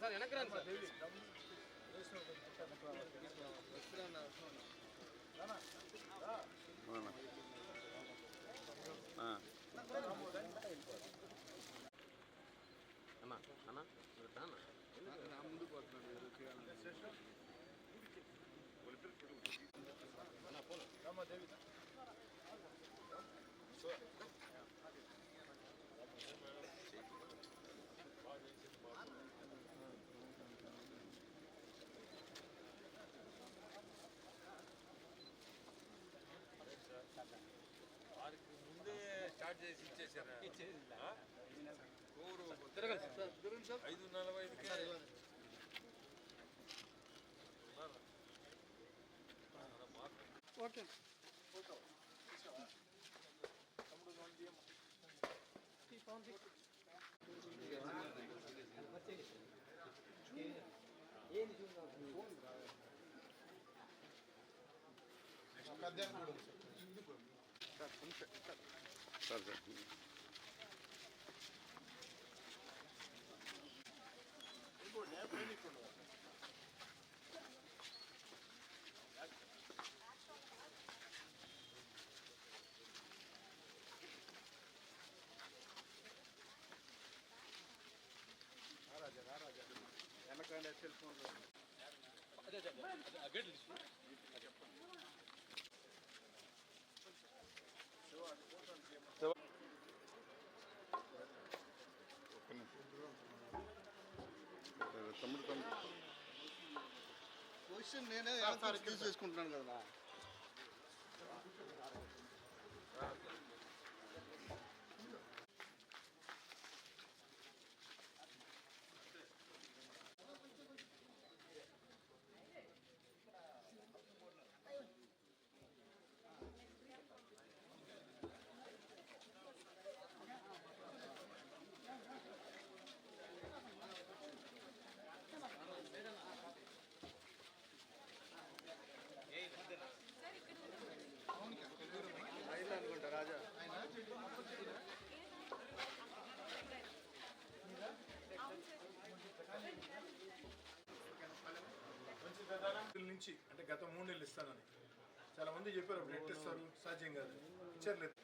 Sir వెనక్కి రండి అన్నా అన్నా ముందుకు ముందే స్టార్ట్ చేసి ఇచ్చేసారా? 5:45కి ఓకే సార్ క్వశ్చన్ నేనే తీసుకుంటున్నాను కదా. నుంచి అంటే గత 3 నెలలు ఇస్తానని చాలా మంది చెప్పారు. అప్పుడు ఎట్టిస్తారు, సాధ్యం కాదు, ఇచ్చారులేదు.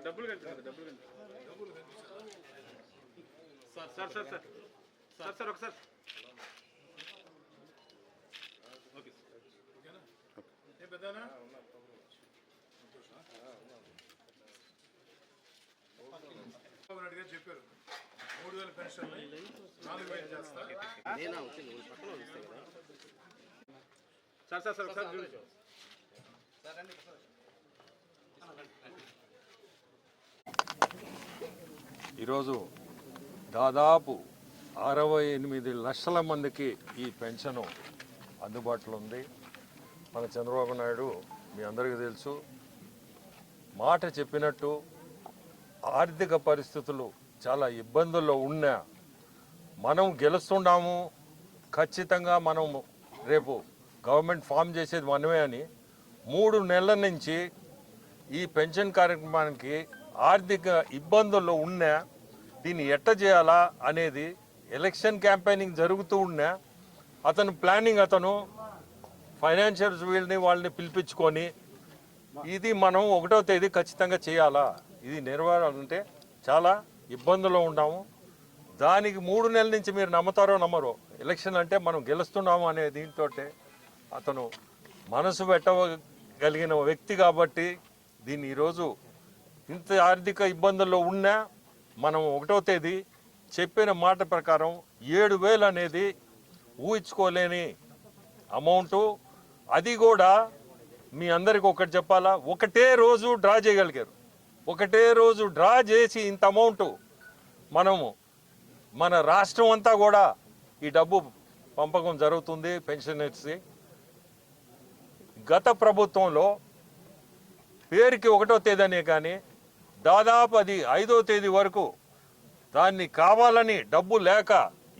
డబ్బులు కంటే sir sir sir sir sir sir ఒకసారి ఓకే ఓకేనా? ఏ పెద్దనా నాయుడు గారు చెప్పారు 3000 పెన్షన్ 4000 చేస్తా. సార్ సార్ సార్ ఒకసారి ఈరోజు దాదాపు 68 లక్షల మందికి ఈ పెన్షను అందుబాటులో ఉంది. మన చంద్రబాబు నాయుడు మీ అందరికీ తెలుసు, మాట చెప్పినట్టు ఆర్థిక పరిస్థితులు చాలా ఇబ్బందుల్లో ఉన్నా మనం గెలుస్తున్నాము, ఖచ్చితంగా మనం రేపు గవర్నమెంట్ ఫామ్ చేసేది మనమే అని 3 నెలల నుంచి ఈ పెన్షన్ కార్యక్రమానికి ఆర్థిక ఇబ్బందుల్లో ఉన్నా దీన్ని ఎట్ట చేయాలా అనేది ఎలక్షన్ క్యాంపెయినింగ్ జరుగుతూ ఉన్నా అతను ప్లానింగ్, అతను ఫైనాన్షియల్స్ వాళ్ళని పిలిపించుకొని ఇది మనం 1వ తేదీ ఖచ్చితంగా చేయాలా, ఇది నెరవేరాలంటే చాలా ఇబ్బందుల్లో ఉన్నాము. దానికి 3 నెలల నుంచి మీరు నమ్ముతారో నమ్మరో ఎలక్షన్ అంటే మనం గెలుస్తున్నాము అనే దీంతో అతను మనసు పెట్టగలిగిన వ్యక్తి కాబట్టి దీన్ని ఈరోజు ఇంత ఆర్థిక ఇబ్బందుల్లో ఉన్నా మనం 1వ తేదీ చెప్పిన మాట ప్రకారం 7,000 అనేది ఊహించుకోలేని అమౌంటు. అది కూడా మీ అందరికి ఒకటి చెప్పాలా, ఒకటే రోజు డ్రా చేయగలిగారు. ఒకటే రోజు డ్రా చేసి ఇంత అమౌంట్ మనము మన రాష్ట్రం అంతా కూడా ఈ డబ్బు పంపకం జరుగుతుంది పెన్షనర్స్కి. గత ప్రభుత్వంలో పేరుకి 1వ తేదీ అనే కానీ దాదాపు అది 5వ తేదీ వరకు దాన్ని కావాలని డబ్బు లేక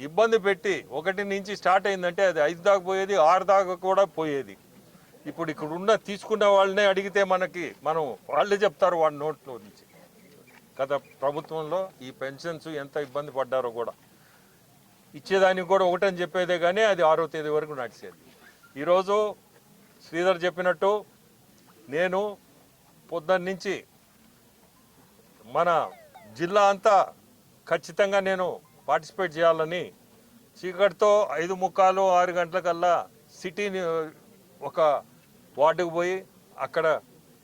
ఇబ్బంది పెట్టి 1 నుంచి స్టార్ట్ అయిందంటే అది 5 దాకా పోయేది, 6 దాకా కూడా పోయేది. ఇప్పుడు ఇక్కడ ఉన్న తీసుకున్న వాళ్ళనే అడిగితే మనం వాళ్ళే చెప్తారు వాళ్ళ నోట్లో నుంచి. గత ప్రభుత్వంలో ఈ పెన్షన్స్ ఎంత ఇబ్బంది పడ్డారో కూడా ఇచ్చేదానికి కూడా 1 అని చెప్పేదే కానీ అది 6వ తేదీ వరకు నడిచేది. ఈరోజు శ్రీధర్ చెప్పినట్టు నేను పొద్దున్న నుంచి మన జిల్లా అంతా ఖచ్చితంగా నేను పార్టిసిపేట్ చేయాలని చీకటితో 5:45, 6 గంటలకల్లా సిటీని ఒక వార్డుకు పోయి అక్కడ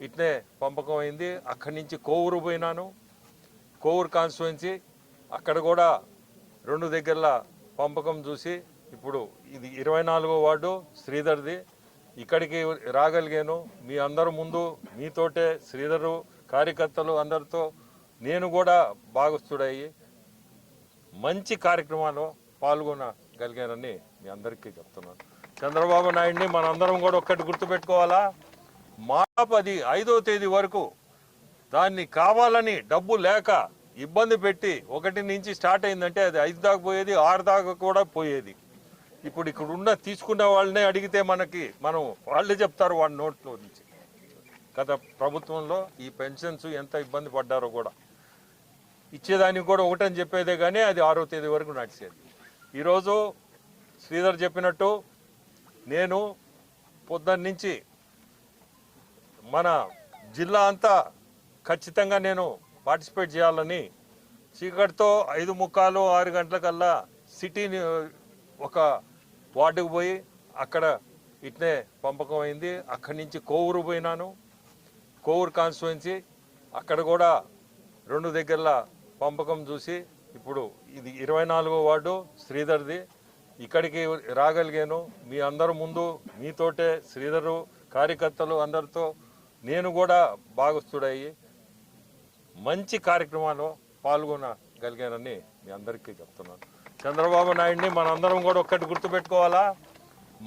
ఇట్నే పంపకం అయింది. అక్కడి నుంచి కోవూరు పోయినాను, కోవూరు కాన్స్టిట్యుయెన్సీ అక్కడ కూడా 2 దగ్గరల పంపకం చూసి ఇప్పుడు ఇది 24వ వార్డు శ్రీధర్ది. ఇక్కడికి రాగలిగాను మీ అందరి ముందు, మీతోటే శ్రీధరు కార్యకర్తలు అందరితో నేను కూడా భాగస్థుడయ్యి మంచి కార్యక్రమాల్లో పాల్గొనగలిగానని మీ అందరికీ చెప్తున్నాను. చంద్రబాబు నాయుడిని మనందరం కూడా ఒక్కటి గుర్తుపెట్టుకోవాలా, అది 5వ తేదీ వరకు దాన్ని కావాలని డబ్బు లేక ఇబ్బంది పెట్టి 1 నుంచి స్టార్ట్ అయిందంటే అది 5 దాకా పోయేది, 6 దాకా కూడా పోయేది. ఇప్పుడు ఇక్కడ ఉన్న తీసుకున్న వాళ్ళనే అడిగితే మనం వాళ్ళే చెప్తారు వాళ్ళ నోట్లో నుంచి. గత ప్రభుత్వంలో ఈ పెన్షన్స్ ఎంత ఇబ్బంది పడ్డారో కూడా ఇచ్చేదానికి కూడా 1 అని చెప్పేదే కానీ అది 6వ తేదీ వరకు నడిచేది. ఈరోజు శ్రీధర్ చెప్పినట్టు నేను పొద్దున్న నుంచి మన జిల్లా అంతా ఖచ్చితంగా నేను పార్టిసిపేట్ చేయాలని చీకటితో 5:45, 6 గంటలకల్లా సిటీని ఒక వార్డుకు పోయి అక్కడ ఇట్నే పంపకం అయింది. అక్కడి నుంచి కోవూరు పోయినాను, కోవూరు కాన్స్టిట్యుయెన్సీ అక్కడ కూడా 2 దగ్గరల పంపకం చూసి ఇప్పుడు ఇది 24వ వార్డు శ్రీధర్ది. ఇక్కడికి రాగలిగాను మీ అందరి ముందు, మీతోటే శ్రీధరు కార్యకర్తలు అందరితో నేను కూడా భాగస్థుడయ్యి మంచి కార్యక్రమాల్లో పాల్గొనగలిగానని మీ అందరికీ చెప్తున్నాను. చంద్రబాబు నాయుడిని మనందరం కూడా ఒక్కటి గుర్తుపెట్టుకోవాలా,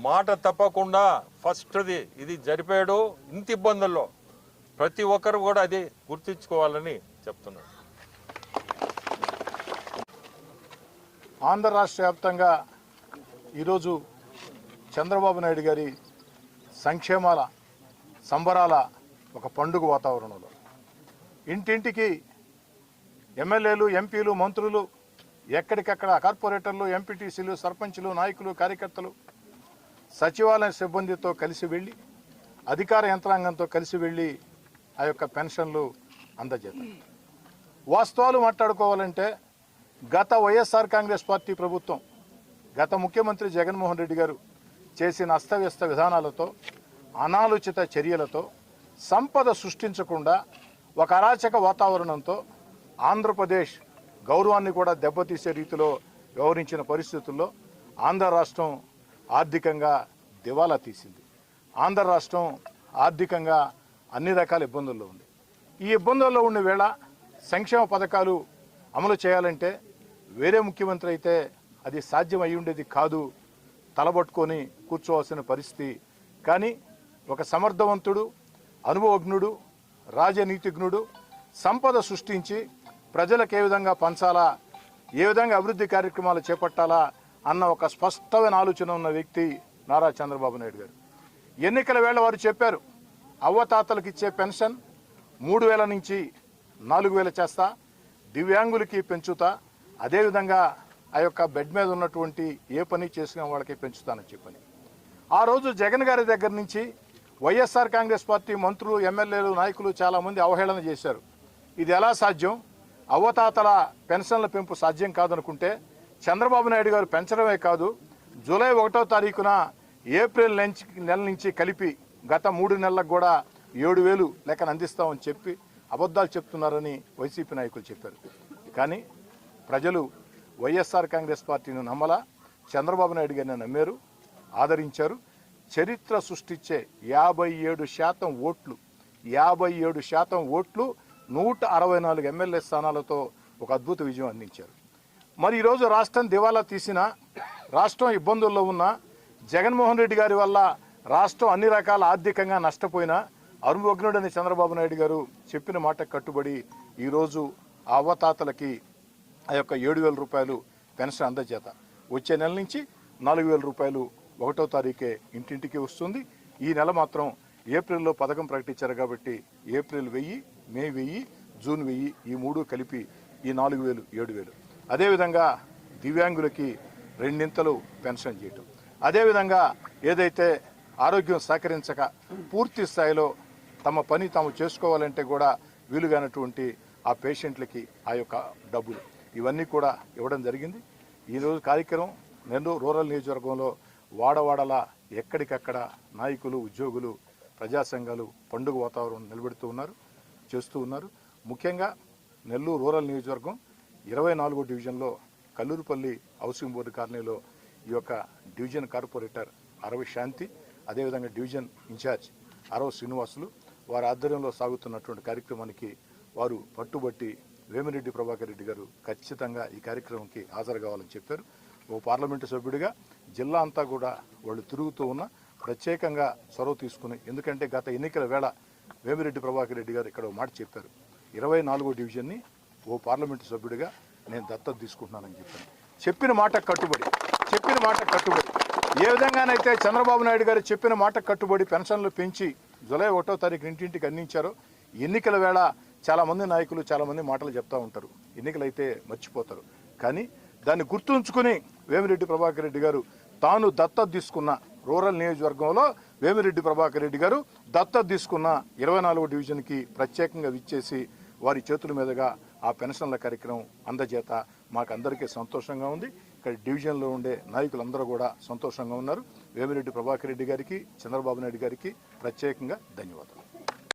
మాట తప్పకుండా ఫస్ట్ది ఇది జరిపాడు. ఇంత ఇబ్బందుల్లో ప్రతి ఒక్కరు కూడా అది గుర్తించుకోవాలని చెప్తున్నాను. ఆంధ్ర రాష్ట్ర వ్యాప్తంగా ఈరోజు చంద్రబాబు నాయుడు గారి సంక్షేమాల సంబరాల ఒక పండుగ వాతావరణంలో ఇంటింటికి ఎమ్మెల్యేలు, ఎంపీలు, మంత్రులు, ఎక్కడికక్కడ కార్పొరేటర్లు, ఎంపీటీసీలు, సర్పంచులు, నాయకులు, కార్యకర్తలు సచివాలయ సిబ్బందితో కలిసి వెళ్ళి, అధికార యంత్రాంగంతో కలిసి వెళ్ళి ఆ యొక్క పెన్షన్లు అందజేస్తారు. వాస్తవాలు మాట్లాడుకోవాలంటే గత వైఎస్ఆర్ కాంగ్రెస్ పార్టీ ప్రభుత్వం, గత ముఖ్యమంత్రి జగన్మోహన్ రెడ్డి గారు చేసిన అస్తవ్యస్త విధానాలతో, అనాలోచిత చర్యలతో సంపద సృష్టించకుండా ఒక అరాచక వాతావరణంతో ఆంధ్రప్రదేశ్ గౌరవాన్ని కూడా దెబ్బతీసే రీతిలో వ్యవహరించిన పరిస్థితుల్లో ఆంధ్ర రాష్ట్రం ఆర్థికంగా దివాలా తీసింది. ఆంధ్ర రాష్ట్రం ఆర్థికంగా అన్ని రకాల ఇబ్బందుల్లో ఉంది. ఈ ఇబ్బందుల్లో ఉన్న వేళ సంక్షేమ పథకాలు అమలు చేయాలంటే వేరే ముఖ్యమంత్రి అయితే అది సాధ్యం అయి ఉండేది కాదు, తలబట్టుకొని కూర్చోవలసిన పరిస్థితి. కానీ ఒక సమర్థవంతుడు, అనుభవజ్ఞుడు, రాజనీతిజ్ఞుడు సంపద సృష్టించి ప్రజలకు ఏ విధంగా పంచాలా, ఏ విధంగా అభివృద్ధి కార్యక్రమాలు చేపట్టాలా అన్న ఒక స్పష్టమైన ఆలోచన ఉన్న వ్యక్తి నారా చంద్రబాబు నాయుడు గారు. ఎన్నికల వేళ వారు చెప్పారు, అవ్వతాతలకు ఇచ్చే పెన్షన్ 3,000 నుంచి 4,000 చేస్తా, దివ్యాంగులకి పెంచుతా, అదేవిధంగా ఆ యొక్క బెడ్ మీద ఉన్నటువంటి ఏ పని చేసిన వాళ్ళకి పెంచుతానని చెప్పని ఆ రోజు జగన్ గారి దగ్గర నుంచి వైఎస్ఆర్ కాంగ్రెస్ పార్టీ మంత్రులు, ఎమ్మెల్యేలు, నాయకులు చాలామంది అవహేళన చేశారు. ఇది ఎలా సాధ్యం, అవ్వతాతల పెన్షన్ల పెంపు సాధ్యం కాదనుకుంటే చంద్రబాబు నాయుడు గారు పెంచడమే కాదు, జూలై 1వ తారీఖున ఏప్రిల్ నెల నుంచి కలిపి గత 3 నెలలకు కూడా 7,000 లెక్కన అందిస్తామని చెప్పి అబద్ధాలు చెప్తున్నారని వైసీపీ నాయకులు చెప్పారు. కానీ ప్రజలు వైఎస్ఆర్ కాంగ్రెస్ పార్టీని నమ్మలా, చంద్రబాబు నాయుడు గారిని నమ్మారు, ఆదరించారు. చరిత్ర సృష్టించే 57% ఓట్లు 57% ఓట్లు 164 ఎమ్మెల్యే స్థానాలతో ఒక అద్భుత విజయం అందించారు. మరి ఈరోజు రాష్ట్రం దివాలా తీసినా, రాష్ట్రం ఇబ్బందుల్లో ఉన్న, జగన్మోహన్ రెడ్డి గారి వల్ల రాష్ట్రం అన్ని రకాల ఆర్థికంగా నష్టపోయినా అరుమగ్నుడని చంద్రబాబు నాయుడు గారు చెప్పిన మాట కట్టుబడి ఈరోజు ఆ అవ్వతాతలకి ఆ యొక్క 7,000 రూపాయలు పెన్షన్ అందజేత వచ్చే నెల నుంచి 4,000 రూపాయలు 1వ తారీఖే ఇంటింటికి వస్తుంది. ఈ నెల మాత్రం ఏప్రిల్లో పథకం ప్రకటించారు కాబట్టి ఏప్రిల్ 1000, మే 1000, జూన్ 1000 ఈ 3 కలిపి ఈ 4,000 7,000. అదేవిధంగా దివ్యాంగులకి 2 పెన్షన్ చేయటం. అదేవిధంగా ఏదైతే ఆరోగ్యం సహకరించక పూర్తి స్థాయిలో తమ పని తాము చేసుకోవాలంటే కూడా వీలుగానటువంటి ఆ పేషెంట్లకి ఆ యొక్క డబ్బులు ఇవన్నీ కూడా ఇవ్వడం జరిగింది. ఈరోజు కార్యక్రమం నెల్లూరు రూరల్ నియోజకవర్గంలో వాడవాడలా ఎక్కడికక్కడ నాయకులు, ఉద్యోగులు, ప్రజా సంఘాలు పండుగ వాతావరణం నిలబెడుతూ ఉన్నారు, చేస్తూ ఉన్నారు. ముఖ్యంగా నెల్లూరు రూరల్ నియోజకవర్గం 24వ డివిజన్లో కల్లూరుపల్లి హౌసింగ్ బోర్డు కాలనీలో ఈ యొక్క డివిజన్ కార్పొరేటర్ అరవి శాంతి, అదేవిధంగా డివిజన్ ఇన్ఛార్జ్ అరవ శ్రీనివాసులు వారి ఆధ్వర్యంలో సాగుతున్నటువంటి కార్యక్రమానికి వారు పట్టుబట్టి వేమిరెడ్డి ప్రభాకర్ రెడ్డి గారు ఖచ్చితంగా ఈ కార్యక్రమంకి హాజరు కావాలని చెప్పారు. ఓ పార్లమెంటు సభ్యుడిగా జిల్లా అంతా కూడా వాళ్ళు తిరుగుతూ ఉన్న ప్రత్యేకంగా చొరవ తీసుకుని, ఎందుకంటే గత ఎన్నికల వేళ వేమిరెడ్డి ప్రభాకర్ రెడ్డి గారు ఇక్కడ మాట చెప్పారు, 24వ డివిజన్ని ఓ పార్లమెంటు సభ్యుడిగా నేను దత్తత తీసుకుంటున్నానని చెప్పాను. చెప్పిన మాట కట్టుబడి ఏ విధంగానైతే చంద్రబాబు నాయుడు గారు చెప్పిన మాట కట్టుబడి పెన్షన్లు పెంచి జూలై 1వ తారీఖు ఇంటింటికి అందించారో, ఎన్నికల వేళ చాలామంది నాయకులు చాలామంది మాటలు చెప్తూ ఉంటారు, ఎన్నికలైతే మర్చిపోతారు. కానీ దాన్ని గుర్తుంచుకుని వేమిరెడ్డి ప్రభాకర్ రెడ్డి గారు తాను దత్తత తీసుకున్న రూరల్ నియోజకవర్గంలో వేమిరెడ్డి ప్రభాకర్ రెడ్డి గారు దత్తత తీసుకున్న 24వ డివిజన్కి ప్రత్యేకంగా విచ్చేసి వారి చేతుల మీదుగా ఆ పెన్షన్ల కార్యక్రమం అందజేత మాకందరికీ సంతోషంగా ఉంది. ఇక్కడ డివిజన్లో ఉండే నాయకులందరూ కూడా సంతోషంగా ఉన్నారు. వేమిరెడ్డి ప్రభాకర్ రెడ్డి గారికి, చంద్రబాబు నాయుడు గారికి ప్రత్యేకంగా ధన్యవాదాలు.